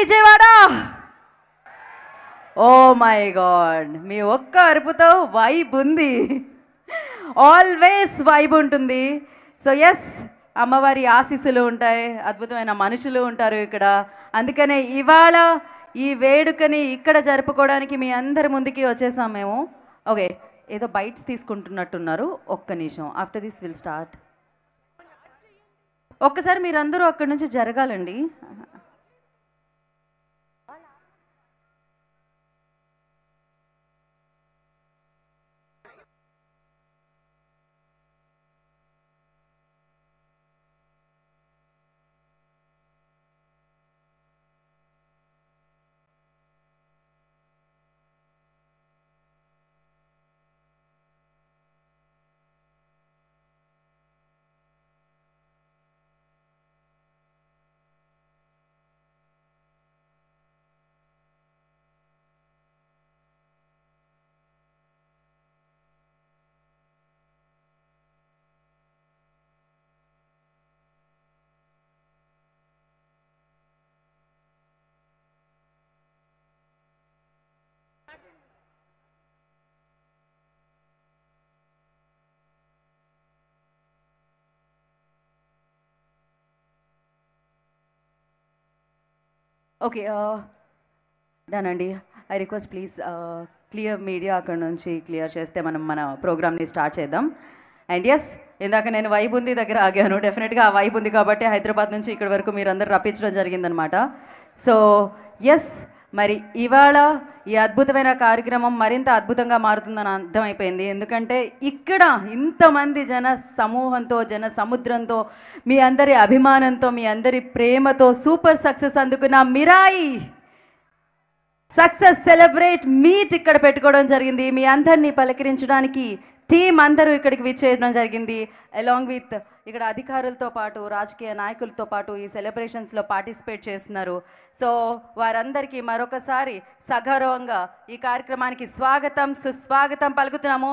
Vijayawada. Oh my God, మీ ఒక్క అరుపుతో vibe ఉంది, always vibe ఉంటుంది. సో ఎస్, అమ్మవారి ఆశీస్సులు ఉంటాయి, అద్భుతమైన మనుషులు ఉంటారు ఇక్కడ. అందుకనే ఇవాళ ఈ వేడుకని ఇక్కడ జరుపుకోవడానికి మీ అందరి ముందుకి వచ్చేసాం మేము. ఓకే, ఏదో బైట్స్ తీసుకుంటున్నట్టున్నారు, ఒక్క నిమిషం. After this will start. ఒక్కసారి మీరందరూ అక్కడి నుంచి జరగాలండి. ఓకే డన్ అండి. I request please clear media అక్కడ నుంచి క్లియర్ చేస్తే మనం మన ప్రోగ్రామ్ని స్టార్ట్ చేద్దాం. అండ్ ఎస్, ఇందాక నేను వైబ్ ఉంది దగ్గర ఆగాను. డెఫినెట్గా ఆ వైబ్ ఉంది కాబట్టి హైదరాబాద్ నుంచి ఇక్కడి వరకు మీరు అందరూ రప్పించడం జరిగిందనమాట. సో ఎస్, మరి ఇవాళ ఈ అద్భుతమైన కార్యక్రమం మరింత అద్భుతంగా మారుతుందని అర్థమైపోయింది. ఎందుకంటే ఇక్కడ ఇంతమంది జన సమూహంతో, జన సముద్రంతో, మీ అందరి అభిమానంతో, మీ అందరి ప్రేమతో సూపర్ సక్సెస్ అందుకున్న మిరాయి సక్సెస్ సెలబ్రేట్ మీట్ ఇక్కడ పెట్టుకోవడం జరిగింది. మీ అందరినీ పలకరించడానికి టీం అందరూ ఇక్కడికి విచ్చేయడం జరిగింది. అలాంగ్ విత్ ఇక్కడ అధికారులతో పాటు, రాజకీయ నాయకులతో పాటు ఈ సెలబ్రేషన్స్లో పార్టిసిపేట్ చేస్తున్నారు. సో వారందరికీ మరొకసారి సగౌరవంగా ఈ కార్యక్రమానికి స్వాగతం, సుస్వాగతం పలుకుతున్నాము.